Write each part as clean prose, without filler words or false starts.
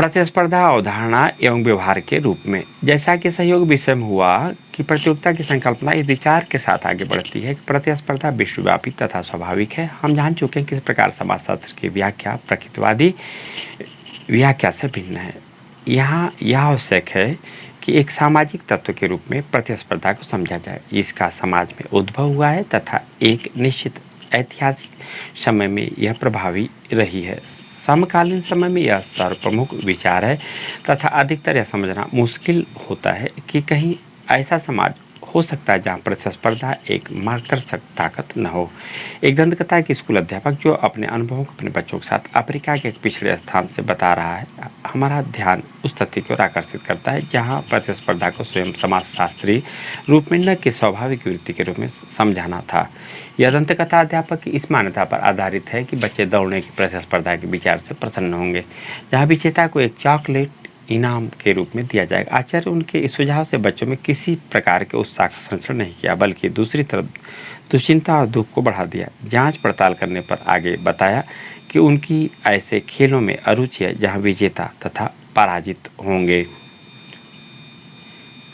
प्रतिस्पर्धा अवधारणा एवं व्यवहार के रूप में। जैसा कि सहयोग विषय में हुआ कि प्रतियोगिता की संकल्पना इस विचार के साथ आगे बढ़ती है कि प्रतिस्पर्धा विश्वव्यापी तथा स्वाभाविक है। हम जान चुके हैं किस प्रकार समाजशास्त्र की व्याख्या प्रकृतिवादी व्याख्या से भिन्न है। यहाँ यह आवश्यक है कि एक सामाजिक तत्व के रूप में प्रतिस्पर्धा को समझा जाए, जिसका समाज में उद्भव हुआ है तथा एक निश्चित ऐतिहासिक समय में यह प्रभावी रही है। समकालीन समय में यह सर्वप्रमुख विचार है तथा अधिकतर यह समझना मुश्किल होता है कि कहीं ऐसा समाज हो सकता है जहाँ प्रतिस्पर्धा एक मार्गदर्शक ताकत न हो। एक दंतकथा के स्कूल अध्यापक जो अपने अनुभवों को अपने बच्चों के साथ अफ्रीका के एक पिछड़े स्थान से बता रहा है, हमारा ध्यान उस तथ्य की ओर आकर्षित करता है जहाँ प्रतिस्पर्धा को स्वयं समाजशास्त्री रूप में न कि स्वाभाविक वृत्ति के रूप में समझाना था। यह दंतकथा अध्यापक की इस मान्यता पर आधारित है कि बच्चे दौड़ने की प्रतिस्पर्धा के विचार से प्रसन्न होंगे, जहाँ विजेता को एक चॉकलेट इनाम के रूप में दिया जाएगा। आचार्य उनके इस सुझाव से बच्चों में किसी प्रकार के उत्साह का संचरण नहीं किया, बल्कि दूसरी तरफ दुश्चिंता और दुख को बढ़ा दिया। जांच पड़ताल करने पर आगे बताया कि उनकी ऐसे खेलों में अरुचि है जहां विजेता तथा पराजित होंगे।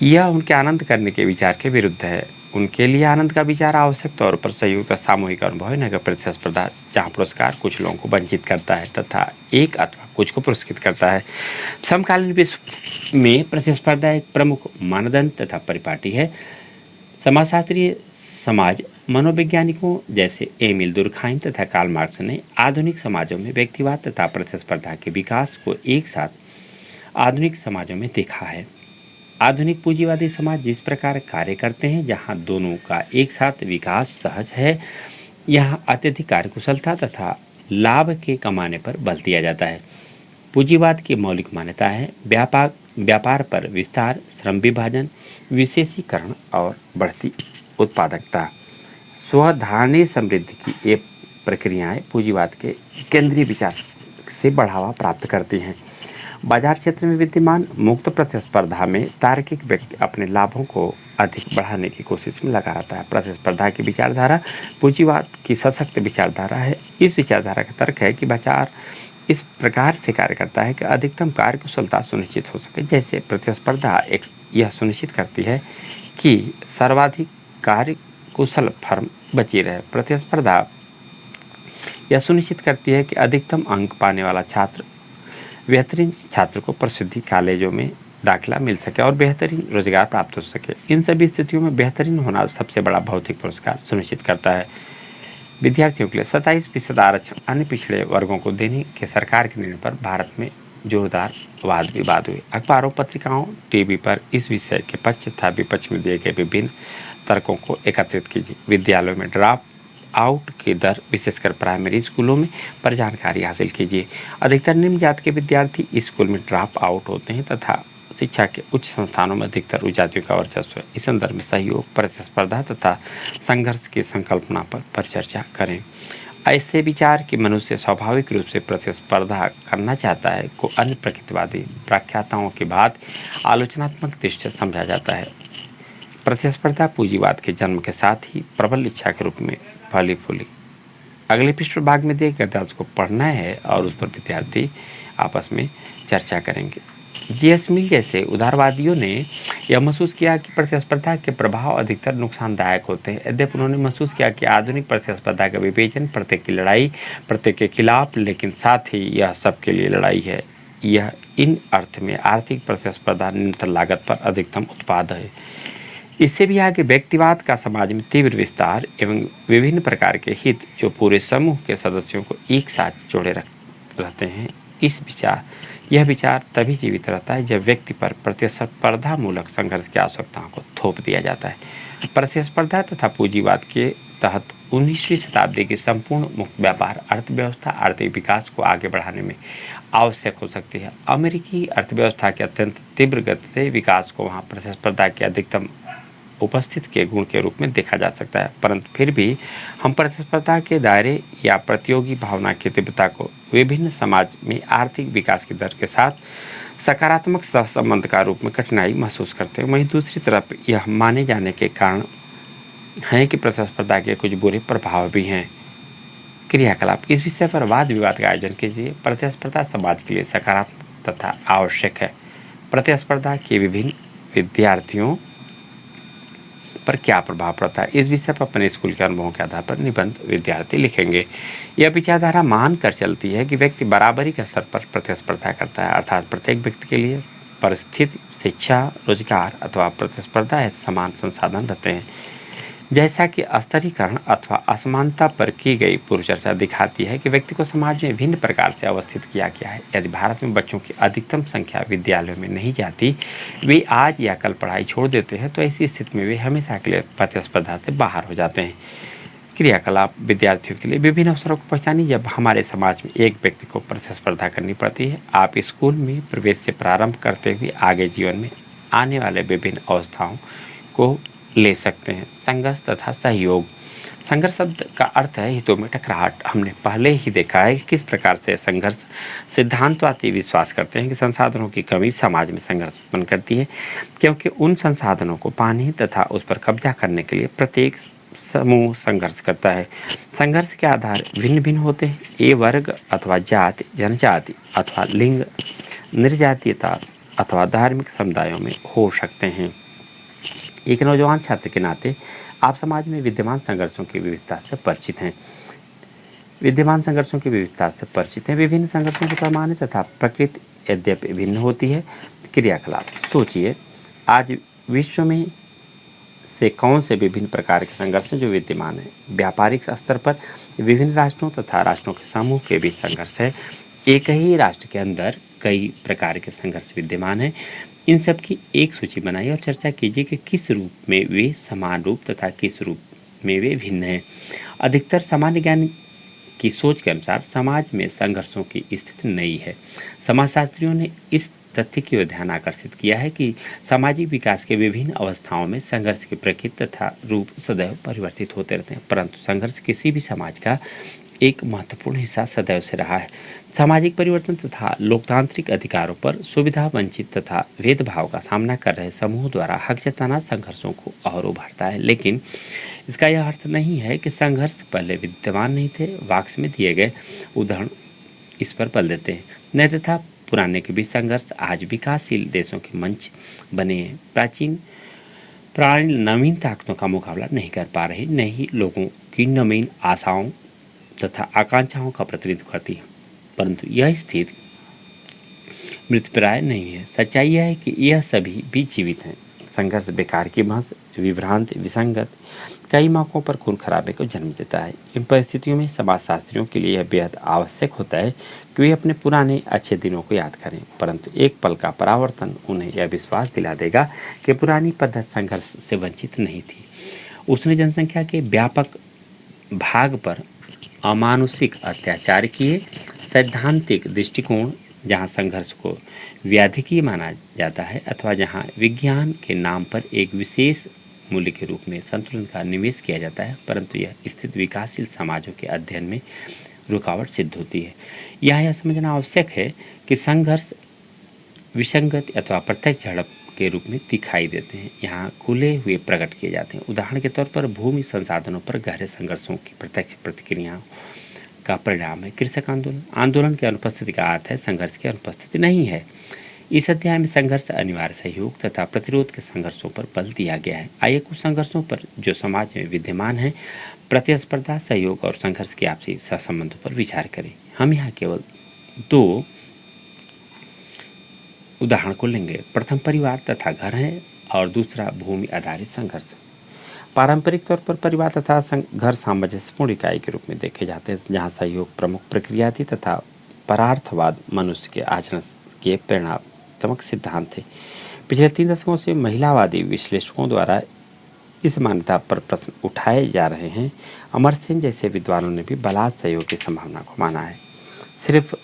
यह उनके आनंद करने के विचार के विरुद्ध है। उनके लिए आनंद का विचार आवश्यक तौर पर संयुक्त सामूहिक अनुभव है, न कि प्रतिस्पर्धा जहाँ पुरस्कार कुछ लोगों को वंचित करता है तथा एक अथवा कुछ को पुरस्कृत करता है। समकालीन विश्व में प्रतिस्पर्धा एक प्रमुख मानदंड तथा परिपाटी है। समाजशास्त्रीय समाज मनोवैज्ञानिकों जैसे एमिल दुर्खाइम तथा कार्ल मार्क्स ने आधुनिक समाजों में व्यक्तिवाद तथा प्रतिस्पर्धा के विकास को एक साथ आधुनिक समाजों में देखा है। आधुनिक पूंजीवादी समाज जिस प्रकार कार्य करते हैं, जहां दोनों का एक साथ विकास सहज है, यहाँ अत्यधिक कार्यकुशलता तथा लाभ के कमाने पर बल दिया जाता है। पूंजीवाद की मौलिक मान्यता है व्यापार पर विस्तार, श्रम विभाजन, विशेषीकरण और बढ़ती उत्पादकता। स्वधारणी समृद्धि की ये प्रक्रियाएं पूंजीवाद के केंद्रीय विचार से बढ़ावा प्राप्त करती हैं। बाजार क्षेत्र में विद्यमान मुक्त प्रतिस्पर्धा में तार्किक व्यक्ति अपने लाभों को अधिक बढ़ाने की कोशिश में लगा रहता है। प्रतिस्पर्धा की विचारधारा पूंजीवाद की सशक्त विचारधारा है। इस विचारधारा का तर्क है कि बाजार इस प्रकार से कार्य करता है कि अधिकतम कार्यकुशलता सुनिश्चित हो सके। जैसे प्रतिस्पर्धा यह सुनिश्चित करती है कि सर्वाधिक कार्यकुशल फर्म बची रहे। प्रतिस्पर्धा यह सुनिश्चित करती है कि अधिकतम अंक पाने वाला बेहतरीन छात्र को प्रसिद्धि कॉलेजों में दाखिला मिल सके और बेहतरीन रोजगार प्राप्त हो सके। इन सभी स्थितियों में बेहतरीन होना सबसे बड़ा भौतिक पुरस्कार सुनिश्चित करता है। विद्यार्थियों के लिए 27% आरक्षण अन्य पिछड़े वर्गों को देने के सरकार के निर्णय पर भारत में जोरदार वाद विवाद हुए। अखबारों, पत्रिकाओं, टीवी पर इस विषय के पक्ष तथा विपक्ष में दिए गए विभिन्न तर्कों को एकत्रित कीजिए। विद्यालयों में ड्रॉप आउट की दर, विशेषकर प्राइमरी स्कूलों में, पर जानकारी हासिल कीजिए। अधिकतर निम्न जाति के विद्यार्थी इस स्कूल में ड्रॉप आउट होते हैं तथा शिक्षा के उच्च संस्थानों में अधिकतर उच्च जातियों का वर्चस्व है। इस संदर्भ में सहयोग, प्रतिस्पर्धा तथा संघर्ष की संकल्पना पर चर्चा करें। ऐसे विचार कि मनुष्य स्वाभाविक रूप से प्रतिस्पर्धा करना चाहता है को अन्य प्रकृतिवादी व्याख्याताओं के बाद आलोचनात्मक दृष्टि से समझा जाता है। प्रतिस्पर्धा पूंजीवाद के जन्म के साथ ही प्रबल इच्छा के रूप में फली फूली। अगले पृष्ठ भाग में दिए गए दर्ज को पढ़ना है और उस पर विद्यार्थी आपस में चर्चा करेंगे। जीएस मिल जैसे उदारवादियों ने यह महसूस किया कि प्रतिस्पर्धा के प्रभाव अधिकतर नुकसानदायक होते हैं। यद्यपि उन्होंने महसूस किया कि आधुनिक प्रतिस्पर्धा का विवेचन प्रत्येक की लड़ाई प्रत्येक के खिलाफ, लेकिन साथ ही यह सबके लिए लड़ाई है। यह इन अर्थ में आर्थिक प्रतिस्पर्धा न्यूनतम लागत पर अधिकतम उत्पाद है। इससे भी आगे व्यक्तिवाद का समाज में तीव्र विस्तार एवं विभिन्न प्रकार के हित जो पूरे समूह के सदस्यों को एक साथ जोड़े रहते हैं। यह विचार तभी जीवित रहता है जब व्यक्ति पर प्रतिस्पर्धा मूलक संघर्ष की आवश्यकताओं को थोप दिया जाता है। प्रतिस्पर्धा तथा पूंजीवाद के तहत 19वीं शताब्दी की संपूर्ण मुक्त व्यापार अर्थव्यवस्था आर्थिक विकास को आगे बढ़ाने में आवश्यक हो सकती है। अमेरिकी अर्थव्यवस्था के अत्यंत तीव्र गति से विकास को वहाँ प्रतिस्पर्धा के अधिकतम उपस्थित के गुण के रूप में देखा जा सकता है, परंतु फिर भी हम प्रतिस्पर्धा के दायरे या प्रतियोगी भावना की तीव्रता को विभिन्न समाज में आर्थिक विकास की दर के साथ सकारात्मक सहसंबंध का रूप में कठिनाई महसूस करते हैं। वहीं दूसरी तरफ यह माने जाने के कारण है कि प्रतिस्पर्धा के कुछ बुरे प्रभाव भी हैं। क्रियाकलाप, इस विषय पर वाद विवाद का आयोजन कीजिए। प्रतिस्पर्धा समाज के लिए सकारात्मक तथा आवश्यक है। प्रतिस्पर्धा के विभिन्न विद्यार्थियों पर क्या प्रभाव पड़ता है, इस विषय पर अपने स्कूल के अनुभवों के आधार पर निबंध विद्यार्थी लिखेंगे। यह विचारधारा मान कर चलती है कि व्यक्ति बराबरी के स्तर पर प्रतिस्पर्धा करता है, अर्थात प्रत्येक व्यक्ति के लिए परिस्थिति, शिक्षा, रोजगार अथवा प्रतिस्पर्धा हेतु समान संसाधन रहते हैं। जैसा कि स्तरीकरण अथवा असमानता पर की गई पूर्व चर्चा दिखाती है कि व्यक्ति को समाज में भिन्न प्रकार से अवस्थित किया गया है। यदि भारत में बच्चों की अधिकतम संख्या विद्यालयों में नहीं जाती, वे आज या कल पढ़ाई छोड़ देते हैं, तो ऐसी स्थिति में वे हमेशा के लिए प्रतिस्पर्धा से बाहर हो जाते हैं। क्रियाकलाप विद्यार्थियों के लिए विभिन्न अवसरों को पहचानिए। जब हमारे समाज में एक व्यक्ति को प्रतिस्पर्धा करनी पड़ती है, आप स्कूल में प्रवेश से प्रारंभ करते हुए आगे जीवन में आने वाले विभिन्न अवस्थाओं को ले सकते हैं। संघर्ष तथा सहयोग। संघर्ष शब्द का अर्थ है हितों में टकराहट। हमने पहले ही देखा है कि किस प्रकार से संघर्ष सिद्धांतवादी विश्वास करते हैं कि संसाधनों की कमी समाज में संघर्ष उत्पन्न करती है, क्योंकि उन संसाधनों को पाने तथा उस पर कब्जा करने के लिए प्रत्येक समूह संघर्ष करता है। संघर्ष के आधार भिन्न भिन्न होते हैं। ये वर्ग अथवा जाति, जनजाति अथवा लिंग, निर्जातीयता अथवा धार्मिक समुदायों में हो सकते हैं। एक नौजवान छात्र के नाते आप समाज में विद्यमान संघर्षों की विविधता से परिचित हैं। विभिन्न संघर्षों के पैमाने तथा प्रकृति यद्यपि भिन्न होती है। क्रियाकलाप। सोचिए, आज विश्व में से कौन से विभिन्न प्रकार के संघर्ष जो विद्यमान है। व्यापारिक स्तर पर विभिन्न राष्ट्रों तथा राष्ट्रों के समूह के बीच संघर्ष है। एक ही राष्ट्र के अंदर कई प्रकार के संघर्ष विद्यमान है। इन सब की एक सूची बनाइए और चर्चा कीजिए कि किस रूप में वे समान रूप तथा किस रूप में वे भिन्न हैं। अधिकतर सामान्य ज्ञान की सोच के अनुसार समाज में संघर्षों की स्थिति नहीं है। समाजशास्त्रियों ने इस तथ्य की ओर ध्यान आकर्षित किया है कि सामाजिक विकास के विभिन्न अवस्थाओं में संघर्ष की प्रकृति तथा रूप सदैव परिवर्तित होते रहते हैं, परंतु संघर्ष किसी भी समाज का एक महत्वपूर्ण हिस्सा सदैव से रहा है। सामाजिक परिवर्तन तथा लोकतांत्रिक अधिकारों पर सुविधा वंचित तथा भेदभाव का सामना कर रहे समूह द्वारा हक जताना संघर्षों को और उभारता है, लेकिन इसका यह अर्थ नहीं है कि संघर्ष पहले विद्यमान नहीं थे। वाक्स में दिए गए उदाहरण इस पर बल देते हैं। नए तथा पुराने के बीच संघर्ष आज विकासशील देशों के मंच बने हैं। प्राचीन प्राणी नवीन ताकतों का मुकाबला नहीं कर पा रही, न ही लोगों की नवीन आशाओं तथा आकांक्षाओं का प्रतिनिधित्व करती है, परंतु यह स्थिति मृतप्राय नहीं है। सच्चाई यह है कि यह सभी भी जीवित हैं। संघर्ष बेकार की बहस, विभ्रांति, विसंगत कई मौकों पर खून खराबे को जन्म देता है। इन परिस्थितियों में समाजशास्त्रियों के लिए यह बेहद आवश्यक होता है कि वे अपने पुराने अच्छे दिनों को याद करें, परंतु एक पल का परावर्तन उन्हें यह विश्वास दिला देगा कि पुरानी पद्धति संघर्ष से वंचित नहीं थी। उसने जनसंख्या के व्यापक भाग पर अमानुषिक अत्याचार किए। सैद्धांतिक दृष्टिकोण जहाँ संघर्ष को व्याधिकीय माना जाता है अथवा जहाँ विज्ञान के नाम पर एक विशेष मूल्य के रूप में संतुलन का निवेश किया जाता है, परंतु यह स्थिति विकासशील समाजों के अध्ययन में रुकावट सिद्ध होती है। यहाँ यह समझना आवश्यक है कि संघर्ष विसंगति अथवा प्रत्यक्ष झड़प के रूप में दिखाई देते हैं। यहाँ खुले हुए प्रकट किए जाते हैं। उदाहरण के तौर पर भूमि संसाधनों पर गहरे संघर्षों की प्रत्यक्ष प्रतिक्रियाओं का परिणाम है कृषक आंदोलन। आंदोलन की अनुपस्थिति का अर्थ है संघर्ष की अनुपस्थिति नहीं है। इस अध्याय में संघर्ष, अनिवार्य सहयोग तथा प्रतिरोध के संघर्षों पर बल दिया गया है। आइए कुछ संघर्षों पर जो समाज में विद्यमान है, प्रतिस्पर्धा, सहयोग और संघर्ष के आपसी सहसंबंधों पर विचार करें। हम यहाँ केवल 2 उदाहरण को लेंगे। प्रथम परिवार तथा घर है और दूसरा भूमि आधारित संघर्ष। पारंपरिक तौर पर परिवार तथा घर सामंजस्यपूर्ण इकाई के रूप में देखे जाते हैं, जहाँ सहयोग प्रमुख प्रक्रिया थी तथा परार्थवाद मनुष्य के आचरण के प्रेरणात्मक सिद्धांत थे। पिछले 3 दशकों से महिलावादी विश्लेषकों द्वारा इस मान्यता पर प्रश्न उठाए जा रहे हैं। अमर सेन जैसे विद्वानों ने भी बलात् सहयोग की संभावना को माना है। सिर्फ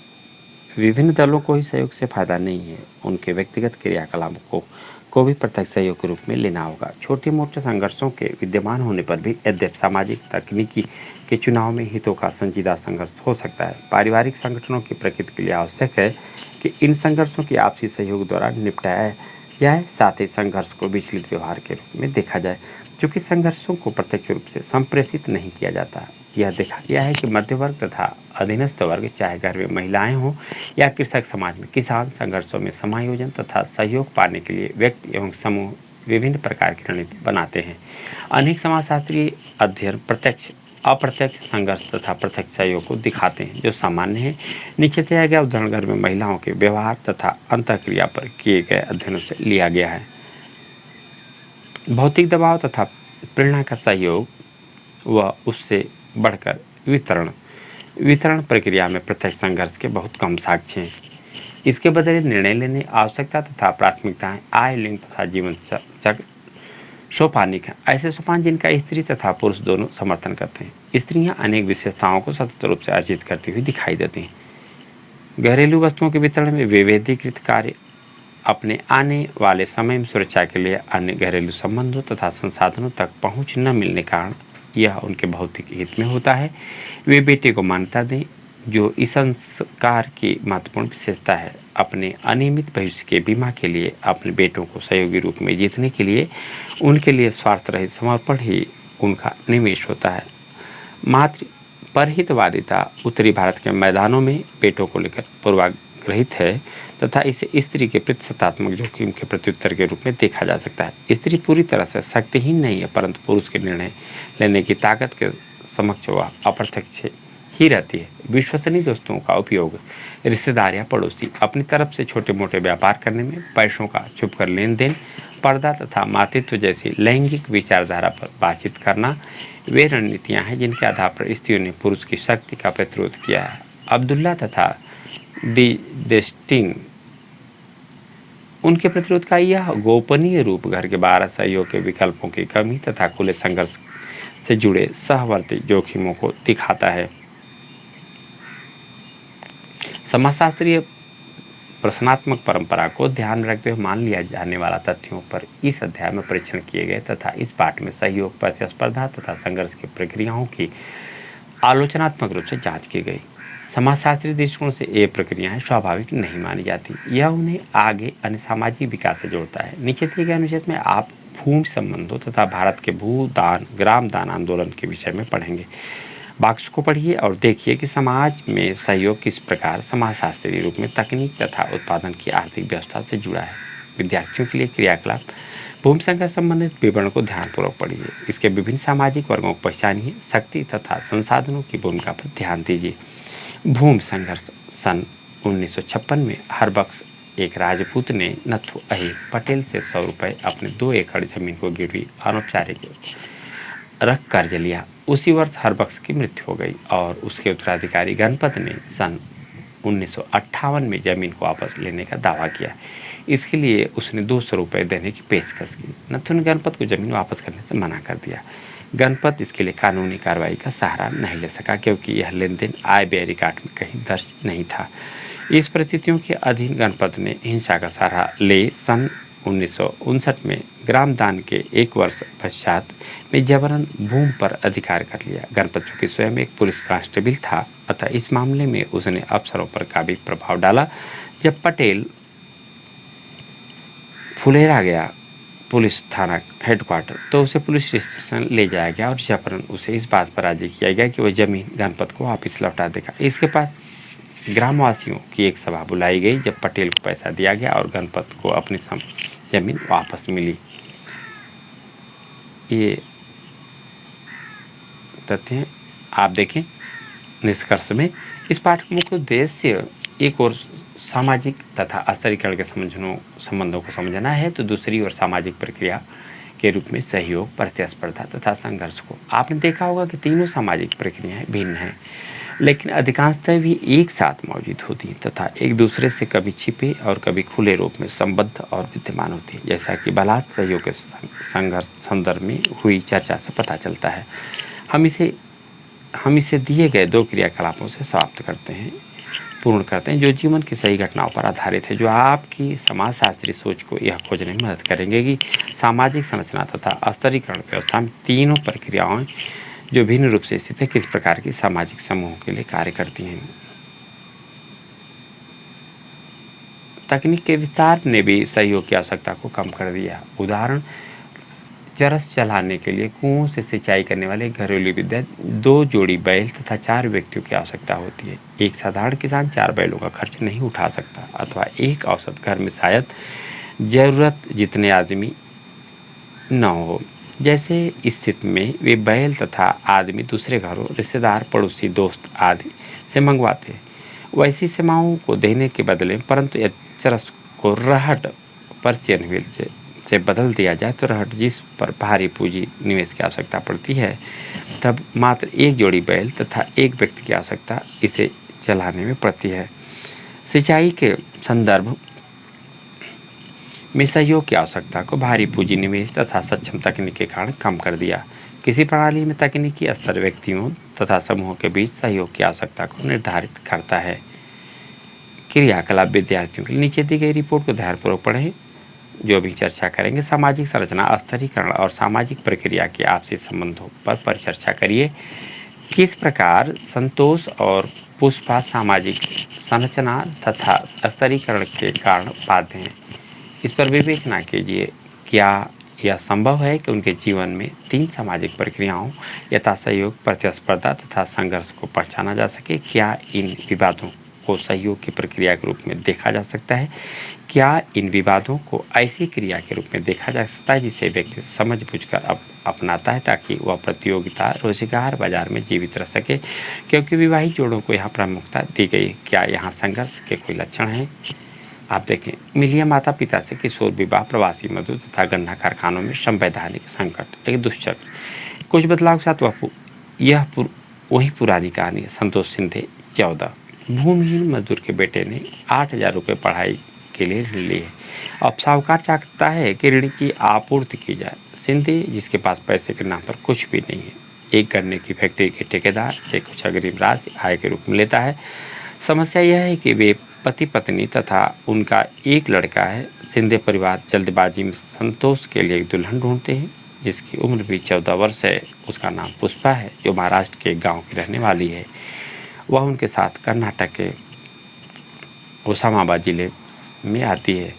विभिन्न दलों को ही सहयोग से फायदा नहीं है, उनके व्यक्तिगत क्रियाकलापों को भी प्रत्यक्ष सहयोग के रूप में लेना होगा। छोटे मोटे संघर्षों के विद्यमान होने पर भी यद्यपि सामाजिक तकनीकी के चुनाव में हितों का संजीदा संघर्ष हो सकता है। पारिवारिक संगठनों की प्रकृति के लिए आवश्यक है कि इन संघर्षों की आपसी सहयोग द्वारा निपटाया जाए, साथ ही संघर्ष को विचलित व्यवहार के रूप में देखा जाए। चूँकि संघर्षों को प्रत्यक्ष रूप से संप्रेषित नहीं किया जाता, यह देखा गया है कि मध्य वर्ग तथा अधीनस्थ वर्ग, चाहे घर में महिलाएं हों या कृषक समाज में किसान, संघर्षों में समायोजन तथा सहयोग पाने के लिए व्यक्ति एवं समूह विभिन्न प्रकार की रणनीति बनाते हैं। अनेक समाजशास्त्रीय अध्ययन प्रत्यक्ष, अप्रत्यक्ष संघर्ष तथा प्रत्यक्ष सहयोग को दिखाते हैं, जो सामान्य है। नीचे दिया गया उदाहरण घर में महिलाओं के व्यवहार तथा अंतःक्रिया पर किए गए अध्ययनों से लिया गया है। भौतिक दबाव तथा प्रेरणा का सहयोग व उससे बढ़कर वितरण वितरण प्रक्रिया में प्रत्यक्ष संघर्ष के बहुत कम साक्ष्य हैं। इसके बदले निर्णय लेने, आवश्यकता तथा प्राथमिकताएं, आय, लिंग तथा जीवन चक्र सोपानिक हैं। ऐसे सोपान जिनका स्त्री तथा पुरुष दोनों समर्थन करते हैं। स्त्रियां अनेक विशेषताओं को सतत रूप से अर्जित करती हुई दिखाई देती हैं। घरेलू वस्तुओं के वितरण में विभेदीकृत कार्य, अपने आने वाले समय में सुरक्षा के लिए अन्य घरेलू संबंधों तथा संसाधनों तक पहुंच न मिलने के कारण यह उनके भौतिक हित में होता है। वे बेटे को मान्यता दें, जो इस संस्कार की महत्वपूर्ण विशेषता है। अपने अनियमित भविष्य के बीमा के लिए अपने बेटों को सहयोगी रूप में जीतने के लिए उनके लिए स्वार्थ रहित समर्पण ही उनका निवेश होता है। मातृ परहितवादिता उत्तरी भारत के मैदानों में बेटों को लेकर पूर्वाग्रहित है तथा इसे स्त्री के प्रतिशतात्मक जोखिम के प्रत्युत्तर के रूप में देखा जा सकता है। स्त्री पूरी तरह से शक्तिहीन नहीं है, परंतु पुरुष के निर्णय लेने की ताकत के समक्ष वह अप्रत्यक्ष ही रहती है। विश्वसनीय दोस्तों का उपयोग, रिश्तेदार या पड़ोसी अपनी तरफ से छोटे मोटे व्यापार करने में, पैसों का छुपकर लेन देन, पर्दा तथा मातृत्व जैसी लैंगिक विचारधारा पर बातचीत करना वे रणनीतियां हैं जिनके आधार पर स्त्रियों ने पुरुष की शक्ति का प्रतिरोध किया है। अब्दुल्ला तथा डी डेस्टिन उनके प्रतिरोध का यह गोपनीय रूप घर के बाहर सहयोग के विकल्पों की कमी तथा खुले संघर्ष से जुड़े सहवर्ती जोखिमों को दिखाता है। समाजशास्त्रीय प्रश्नात्मक परंपरा को ध्यान में रखते हुए मान लिया जाने वाला तथ्यों पर इस अध्याय में परीक्षण किए गए तथा इस पाठ में सहयोग, प्रतिस्पर्धा तथा संघर्ष की प्रक्रियाओं की आलोचनात्मक रूप से जांच की गई। समाजशास्त्रीय दृष्टिकोण से ये प्रक्रियाएं स्वाभाविक नहीं मानी जाती। यह उन्हें आगे अन्य सामाजिक विकास से जोड़ता है। नीचे दिए गए अनुच्छेद में आप भूमि संबंधों तथा भारत के भूदान ग्राम दान आंदोलन के विषय में पढ़ेंगे। बॉक्स को पढ़िए और देखिए कि समाज में सहयोग किस प्रकार समाजशास्त्रीय रूप में तकनीक तथा उत्पादन की आर्थिक व्यवस्था से जुड़ा है। विद्यार्थियों के लिए क्रियाकलाप, भूमि संघर्ष संबंधित विवरण को ध्यानपूर्वक पढ़िए। इसके विभिन्न सामाजिक वर्गों को पहचानिए, शक्ति तथा संसाधनों की भूमिका पर ध्यान दीजिए। भूमि संघर्ष सन 1956 में हरबख्श एक राजपूत ने नथु अहीर पटेल से 100 रुपये अपने 2 एकड़ जमीन को गिरवी अनौपचारिक रख कर्ज लिया। उसी वर्ष हरबख्श की मृत्यु हो गई और उसके उत्तराधिकारी गणपत ने सन 1958 में जमीन को वापस लेने का दावा किया। इसके लिए उसने 200 रुपये देने की पेशकश की। नथु ने गणपत को जमीन वापस करने से मना कर दिया। गणपत इसके लिए कानूनी कार्रवाई का सहारा नहीं ले सका क्योंकि यह लेन देन आय व्यय रिकॉर्ड में कहीं दर्ज नहीं था। इस परिस्थितियों के अधीन गणपत ने हिंसा का सहारा ले सन 1959 में ग्राम दान के 1 वर्ष पश्चात में जबरन भूमि पर अधिकार कर लिया। गणपत चूंकि स्वयं एक पुलिस कांस्टेबल था, अतः इस मामले में उसने अफसरों पर काफी प्रभाव डाला। जब पटेल फुलेरा गया पुलिस थाना हेडक्वार्टर, तो उसे पुलिस स्टेशन ले जाया गया और जबरन उसे इस बात पर राजी किया गया कि वह जमीन गणपत को वापस लौटा देगा। इसके पास ग्रामवासियों की एक सभा बुलाई गई जब पटेल को पैसा दिया गया और गणपत को अपनी जमीन वापस मिली। ये तथ्य आप देखें। निष्कर्ष में इस पाठ का मुख्य उद्देश्य एक और सामाजिक तथा स्तरीकरण के संबंधों को समझना है, तो दूसरी ओर सामाजिक प्रक्रिया के रूप में सहयोग, प्रतिस्पर्धा तथा संघर्ष को। आपने देखा होगा कि तीनों सामाजिक प्रक्रियाएं भिन्न हैं, लेकिन अधिकांशतः भी एक साथ मौजूद होती हैं तथा एक दूसरे से कभी छिपे और कभी खुले रूप में संबद्ध और विद्यमान होती है, जैसा कि बलात् सहयोग के संघर्ष संदर्भ में हुई चर्चा से पता चलता है। हम इसे दिए गए 2 क्रियाकलापों से पूर्ण करते हैं जो जीवन की सही घटनाओं पर आधारित है, जो आपकी समाजशास्त्री सोच को यह खोजने में मदद करेंगे कि सामाजिक संरचना तथा स्तरीकरण व्यवस्था में तीनों प्रक्रियाएं जो भिन्न रूप से स्थित है किस प्रकार की सामाजिक समूहों के लिए कार्य करती हैं। तकनीक के विस्तार ने भी सहयोग की आवश्यकता को कम कर दिया। उदाहरण चरस चलाने के लिए कुओं से सिंचाई करने वाले घरेलू विद्युत 2 जोड़ी बैल तथा 4 व्यक्तियों की आवश्यकता होती है। एक साधारण किसान 4 बैलों का खर्च नहीं उठा सकता अथवा एक औसत घर में शायद जरूरत जितने आदमी न हो। जैसे स्थिति में वे बैल तथा आदमी दूसरे घरों, रिश्तेदार, पड़ोसी, दोस्त आदि से मंगवाते हैं। वैसी सेवाओं को देने के बदले परंतु यदि चरस को रहट पर चेनव्हील से बदल दिया जाए तो रहट जिस पर भारी पूंजी निवेश की आवश्यकता पड़ती है, तब मात्र एक जोड़ी बैल तथा एक व्यक्ति की आवश्यकता इसे चलाने में पड़ती है। सिंचाई के संदर्भ में सहयोग की आवश्यकता को भारी पूंजी निवेश तथा सक्षम तकनीक के कारण कम कर दिया। किसी प्रणाली में तकनीकी स्तर व्यक्तियों तथा समूहों के बीच सहयोग की आवश्यकता को निर्धारित करता है। क्रियाकलाप विद्यार्थियों के लिए नीचे दी गई रिपोर्ट को ध्यानपूर्वक पढ़ें। जो भी चर्चा करेंगे सामाजिक संरचना, स्तरीकरण और सामाजिक प्रक्रिया के आपसी संबंधों पर परिचर्चा करिए। किस प्रकार संतोष और पुष्पा सामाजिक संरचना तथा स्तरीकरण के कारण बाध्य हैं, इस पर विवेचना कीजिए। क्या यह संभव है कि उनके जीवन में 3 सामाजिक प्रक्रियाओं यथा सहयोग, प्रतिस्पर्धा तथा संघर्ष को पहचाना जा सके? क्या इन विवादों को सहयोग की प्रक्रिया के रूप में देखा जा सकता है? क्या इन विवादों को ऐसी क्रिया के रूप में देखा जा सकता है जिसे व्यक्ति समझ बूझकर अपनाता है ताकि वह प्रतियोगिता रोजगार बाजार में जीवित रह सके? क्योंकि विवाहित जोड़ों को यहाँ प्रमुखता दी गई। क्या यहाँ संघर्ष के कोई लक्षण हैं? आप देखें, मिलिए माता पिता से किशोर विवाह, प्रवासी मजदूर तथा गन्ना कारखानों में संवैधानिक संकट, एक दुष्चक्र। कुछ बदलाव के साथ वही पुरानी कहानी है। संतोष सिंधे 14। भूमिहीन मजदूर के बेटे ने 8,000 रुपये पढ़ाई के लिए ऋण लिए। अब साहूकार चाहता है कि ऋण की आपूर्ति की जाए। सिंधे, जिसके पास पैसे के नाम पर कुछ भी नहीं है, एक गन्ने की फैक्ट्री के ठेकेदार से कुछ अग्रिम राशि आय के रूप में लेता है। समस्या यह है कि वे पति पत्नी तथा उनका एक लड़का है। सिंधे परिवार जल्दबाजी में संतोष के लिए एक दुल्हन ढूंढते हैं जिसकी उम्र भी 14 वर्ष है। उसका नाम पुष्पा है, जो महाराष्ट्र के गांव की रहने वाली है। वह उनके साथ कर्नाटक के ओसामाबाद जिले में आती है।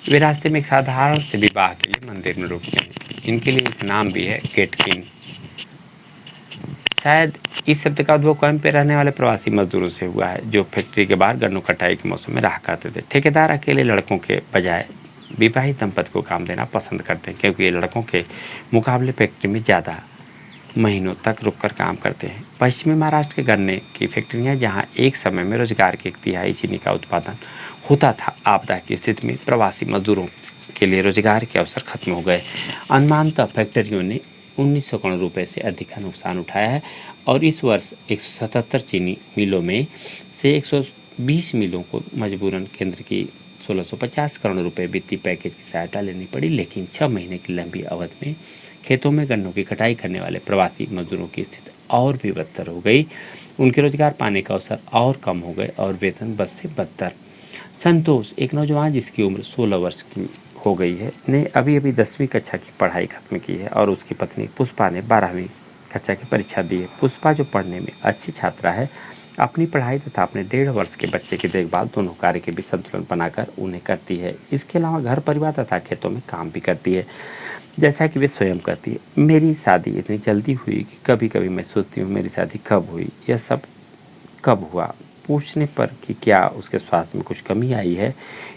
वे रास्ते में एक साधारण से विवाह के लिए मंदिर में रुकते हैं। इनके लिए एक नाम भी है, केटकिन। शायद इस शब्द का उद्भव कम पे रहने वाले प्रवासी मजदूरों से हुआ है जो फैक्ट्री के बाहर गन्नों कटाई के मौसम में रहा करते थे। ठेकेदार अकेले लड़कों के बजाय विवाहित दंपति को काम देना पसंद करते हैं क्योंकि ये लड़कों के मुकाबले फैक्ट्री में ज़्यादा महीनों तक रुककर काम करते हैं। पश्चिमी महाराष्ट्र के गन्ने की फैक्ट्रियाँ, जहाँ एक समय में रोजगार की 1/3 चीनी का उत्पादन होता था, आपदा की स्थिति में प्रवासी मजदूरों के लिए रोजगार के अवसर खत्म हो गए। अनुमानतः फैक्ट्रियों ने 1900 करोड़ रुपए से अधिक का नुकसान उठाया है और इस वर्ष 177 चीनी मिलों में से 120 मिलों को मजबूरन केंद्र की 1650 करोड़ रुपए वित्तीय पैकेज की सहायता लेनी पड़ी। लेकिन 6 महीने की लंबी अवधि में खेतों में गन्नों की कटाई करने वाले प्रवासी मजदूरों की स्थिति और भी बदतर हो गई। उनके रोजगार पाने का अवसर और कम हो गए और वेतन बद से बदतर। संतोष, एक नौजवान जिसकी उम्र 16 वर्ष की हो गई है, ने अभी अभी 10वीं कक्षा की पढ़ाई खत्म की है और उसकी पत्नी पुष्पा ने 12वीं कक्षा की परीक्षा दी है। पुष्पा, जो पढ़ने में अच्छी छात्रा है, अपनी पढ़ाई तथा अपने 1.5 वर्ष के बच्चे की देखभाल दोनों कार्य के बीच संतुलन बनाकर उन्हें करती है। इसके अलावा घर परिवार तथा खेतों में काम भी करती है, जैसा कि वे स्वयं करती है। मेरी शादी इतनी जल्दी हुई कि कभी कभी मैं सोचती हूँ मेरी शादी कब हुई, यह सब कब हुआ। पूछने पर कि क्या उसके स्वास्थ्य में कुछ कमी आई है,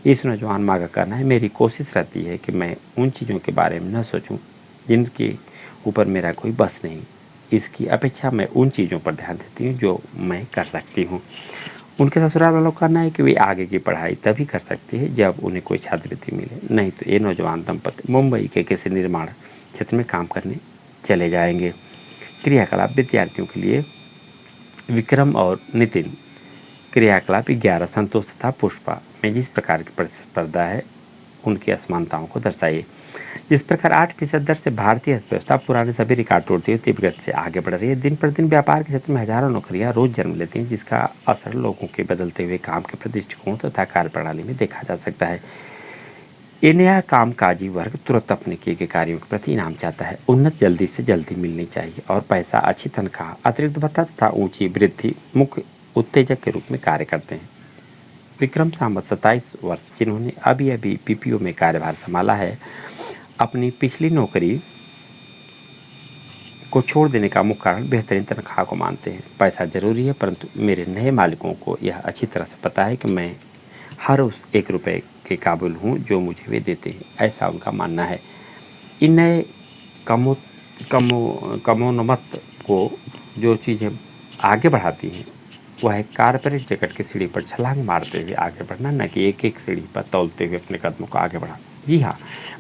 इस नौजवान माँ का कहना है, मेरी कोशिश रहती है कि मैं उन चीज़ों के बारे में न सोचूं जिनके ऊपर मेरा कोई बस नहीं। इसकी अपेक्षा मैं उन चीज़ों पर ध्यान देती हूँ जो मैं कर सकती हूँ। उनके ससुराल वालों का कहना है कि वे आगे की पढ़ाई तभी कर सकती है जब उन्हें कोई छात्रवृत्ति मिले, नहीं तो ये नौजवान दंपति मुंबई के किसी निर्माण क्षेत्र में काम करने चले जाएंगे। क्रियाकलाप विद्यार्थियों के लिए विक्रम और नितिन। क्रियाकलाप 11। संतोष तथा पुष्पा में जिस प्रकार की प्रतिस्पर्धा है उनकी असमानताओं को दर्शाइए। जिस प्रकार 8% दर से भारतीय अर्थव्यवस्था पुराने सभी रिकॉर्ड तोड़ती हुई तीव्र गति से आगे बढ़ रही है। दिन प्रतिदिन व्यापार के क्षेत्र में हजारों नौकरियां रोज जन्म लेती हैं, जिसका असर लोगों के बदलते हुए काम के दृष्टिकोण तथा कार्यप्रणाली में देखा जा सकता है। ये नया कामकाजी वर्ग तुरंत अपने किए गए कार्यों के प्रति इनाम चाहता है। उन्नत जल्दी से जल्दी मिलनी चाहिए और पैसा, अच्छी तनख्वाह, अतिरिक्त भत्ता तथा ऊंची वृद्धि मुख्य उत्तेजक के रूप में कार्य करते हैं। विक्रम सावंत 27 वर्ष, जिन्होंने अभी अभी पीपीओ में कार्यभार संभाला है, अपनी पिछली नौकरी को छोड़ देने का मुख्य कारण बेहतरीन तनख्वाह को मानते हैं। पैसा ज़रूरी है, परंतु मेरे नए मालिकों को यह अच्छी तरह से पता है कि मैं हर उस 1 रुपए के काबिल हूँ जो मुझे वे देते हैं, ऐसा उनका मानना है। इन नए कमो कमो कमोन्मत्त को जो चीज़ें आगे बढ़ाती हैं, वह है कॉर्पोरेट जगत की सीढ़ी पर छलांग मारते हुए आगे बढ़ना, न कि एक-एक सीढ़ी पर तौलते हुए अपने कदमों को आगे बढ़ाना। जी हाँ,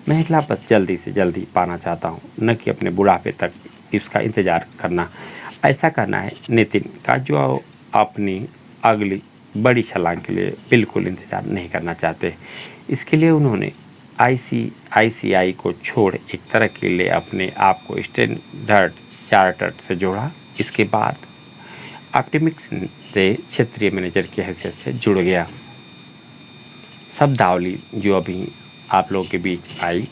मैं एक लाभ बस जल्दी से जल्दी पाना चाहता हूँ, न कि अपने बुढ़ापे तक इसका इंतज़ार करना। ऐसा करना है नितिन का, जो अपनी अगली बड़ी छलांग के लिए बिल्कुल इंतज़ार नहीं करना चाहते। इसके लिए उन्होंने आईसीआईसीआई को छोड़ एक तरह के लिए अपने आप को स्टैंडर्ड चार्टर्ड से जोड़ा। इसके बाद ऑप्टिमिक्स से क्षेत्रीय मैनेजर की हैसियत से जुड़ गया। शब्दावली जो अभी आप लोगों के बीच आई,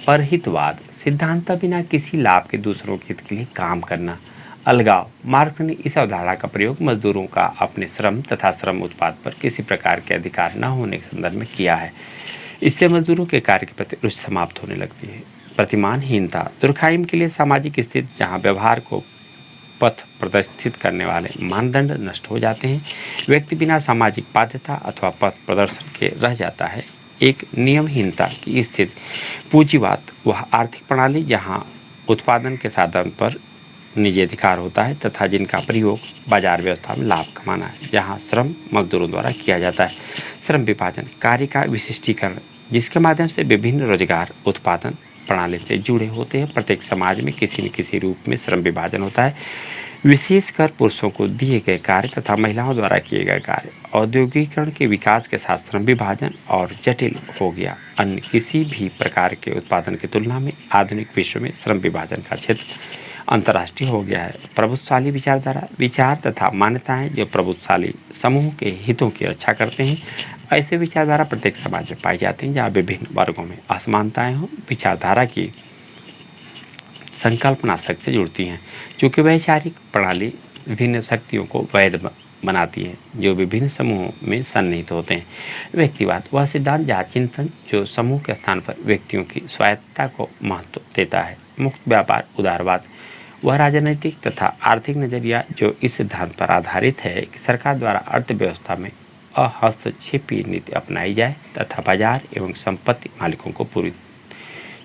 परहितवाद, सिद्धांत बिना किसी लाभ के दूसरों के हित के लिए काम करना। अलगाव, मार्क्स ने इस अवधारणा का प्रयोग मजदूरों का अपने श्रम तथा श्रम उत्पाद पर किसी प्रकार के अधिकार न होने के संदर्भ में किया है। इससे मजदूरों के कार्य के प्रति रुचि समाप्त होने लगती है। प्रतिमानहीनता, दुर्खाइम के लिए सामाजिक स्थिति जहाँ व्यवहार को पथ प्रदर्शित करने वाले मानदंड नष्ट हो जाते हैं, व्यक्ति बिना सामाजिक बाध्यता अथवा पथ प्रदर्शन के रह जाता है। एक नियमहीनता की स्थिति, पूंजीवाद, वह आर्थिक प्रणाली जहाँ उत्पादन के साधन पर निजी अधिकार होता है तथा जिनका प्रयोग बाजार व्यवस्था में लाभ कमाना है, जहाँ श्रम मजदूरों द्वारा किया जाता है। श्रम विभाजन, कार्य का विशिष्टीकरण, जिसके माध्यम से विभिन्न रोजगार उत्पादन प्रणाली से जुड़े होते हैं। प्रत्येक समाज में किसी न किसी रूप में श्रम विभाजन होता है, विशेषकर पुरुषों को दिए गए कार्य तथा महिलाओं द्वारा किए गए कार्य। औद्योगिकरण के विकास के साथ श्रम विभाजन और जटिल हो गया। अन्य किसी भी प्रकार के उत्पादन की तुलना में आधुनिक विश्व में श्रम विभाजन का क्षेत्र अंतर्राष्ट्रीय हो गया है। प्रभुत्वशाली विचारधारा, विचार तथा मान्यताएं जो प्रभुत्वशाली समूह के हितों की रक्षा करते हैं, ऐसे विचारधारा प्रत्येक समाज में पाई जाती हैं। जहाँ विभिन्न वर्गों में असमानताएं हों, विचारधारा की संकल्पना शक्ति से जुड़ती हैं। चूँकि वैचारिक प्रणाली विभिन्न शक्तियों को वैध बनाती है जो विभिन्न समूहों में सन्निहित होते हैं। व्यक्तिवाद, वह सिद्धांत जहाँ चिंतन जो समूह के स्थान पर व्यक्तियों की स्वायत्तता को महत्व देता है। मुक्त व्यापार उदारवाद, वह राजनीतिक तथा आर्थिक नजरिया जो इस सिद्धांत पर आधारित है कि सरकार द्वारा अर्थव्यवस्था में अहस्तक्षेपी नीति अपनाई जाए तथा बाजार एवं संपत्ति मालिकों को पूरी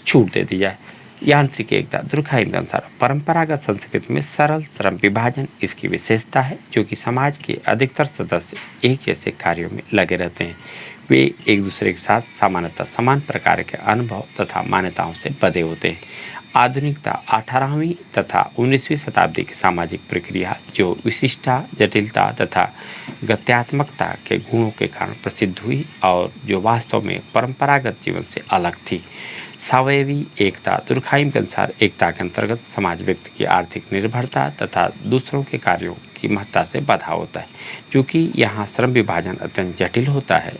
छूट दे दी जाए। यांत्रिक एकता, दुर्खाइम के अनुसार परंपरागत संस्कृति में सरल श्रम विभाजन इसकी विशेषता है, जो कि समाज के अधिकतर सदस्य एक जैसे कार्यों में लगे रहते हैं। वे एक दूसरे के साथ सामान्यतः समान प्रकार के अनुभव तथा मान्यताओं से बधे होते हैं। आधुनिकता, 18वीं तथा 19वीं शताब्दी की सामाजिक प्रक्रिया जो विशिष्टता, जटिलता तथा गत्यात्मकता के गुणों के कारण प्रसिद्ध हुई और जो वास्तव में परंपरागत जीवन से अलग थी। सावयवी एकता, दुर्खाइम के अनुसार एकता के अंतर्गत समाज व्यक्ति की आर्थिक निर्भरता तथा दूसरों के कार्यों की महत्ता से बधा होता है। क्योंकि यहाँ श्रम विभाजन अत्यंत जटिल होता है,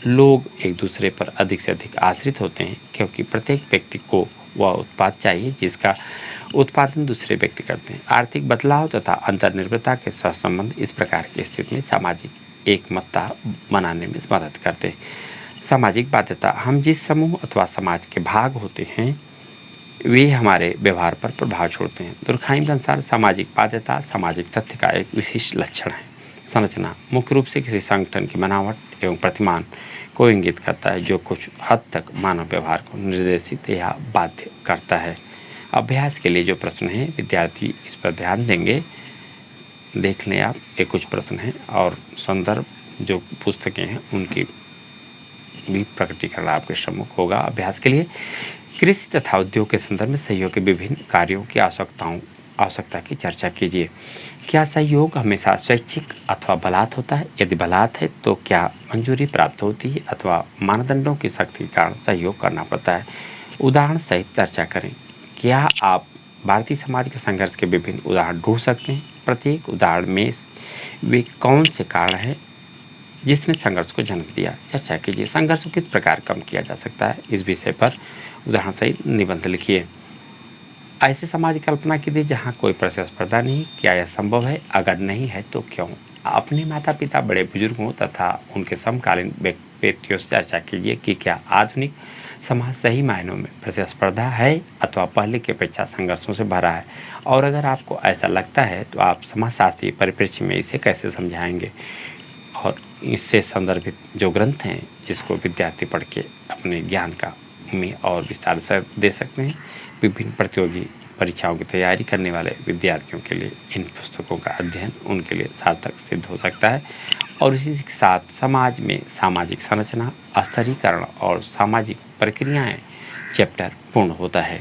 लोग एक दूसरे पर अधिक से अधिक आश्रित होते हैं, क्योंकि प्रत्येक व्यक्ति को वह उत्पाद चाहिए जिसका उत्पादन दूसरे व्यक्ति करते हैं। आर्थिक बदलाव तथा अंतर्निर्भरता के सहसंबंध इस प्रकार की स्थिति में सामाजिक एकमतता बनाने में मदद करते हैं। सामाजिक बाध्यता, हम जिस समूह अथवा समाज के भाग होते हैं वे हमारे व्यवहार पर प्रभाव छोड़ते हैं। दुर्खाइम के अनुसार सामाजिक बाध्यता सामाजिक तथ्य का एक विशिष्ट लक्षण है। संरचना, मुख्य रूप से किसी संगठन की बनावट एवं प्रतिमान को इंगित करता है जो कुछ हद तक मानव व्यवहार को निर्देशित या बाध्य करता है। अभ्यास के लिए जो प्रश्न हैं, विद्यार्थी इस पर ध्यान देंगे। देख लें आप, ये कुछ प्रश्न हैं और संदर्भ जो पुस्तकें हैं उनकी भी प्रकटीकरण आपके सम्मुख होगा। अभ्यास के लिए कृषि तथा उद्योग के संदर्भ में सहयोग के विभिन्न कार्यों की आवश्यकता की चर्चा कीजिए। क्या सहयोग हमेशा स्वैच्छिक अथवा बलात् होता है? यदि बलात् है तो क्या मंजूरी प्राप्त होती है अथवा मानदंडों की सख्ती के कारण सहयोग करना पड़ता है? उदाहरण सहित चर्चा करें। क्या आप भारतीय समाज के संघर्ष के विभिन्न उदाहरण ढूंढ सकते हैं? प्रत्येक उदाहरण में वे कौन से कारण हैं जिसने संघर्ष को जन्म दिया? चर्चा कीजिए। संघर्ष को किस प्रकार कम किया जा सकता है? इस विषय पर उदाहरण सहित निबंध लिखिए। ऐसे समाज की कल्पना कीजिए जहाँ कोई प्रतिस्पर्धा नहीं। क्या यह संभव है? अगर नहीं है तो क्यों? अपने माता पिता, बड़े बुजुर्गों तथा उनके समकालीन व्यक्तियों से चर्चा कीजिए कि क्या आधुनिक समाज सही मायनों में प्रतिस्पर्धा है अथवा पहले की अपेक्षा संघर्षों से भरा है? और अगर आपको ऐसा लगता है तो आप समाजशास्त्रीय परिप्रेक्ष्य में इसे कैसे समझाएँगे? और इससे संदर्भित जो ग्रंथ हैं, जिसको विद्यार्थी पढ़ के अपने ज्ञान का में और विस्तार से दे सकते हैं। विभिन्न प्रतियोगी परीक्षाओं की तैयारी करने वाले विद्यार्थियों के लिए इन पुस्तकों का अध्ययन उनके लिए सार्थक सिद्ध हो सकता है और इसी के साथ समाज में सामाजिक संरचना, स्तरीकरण और सामाजिक प्रक्रियाएँ चैप्टर पूर्ण होता है।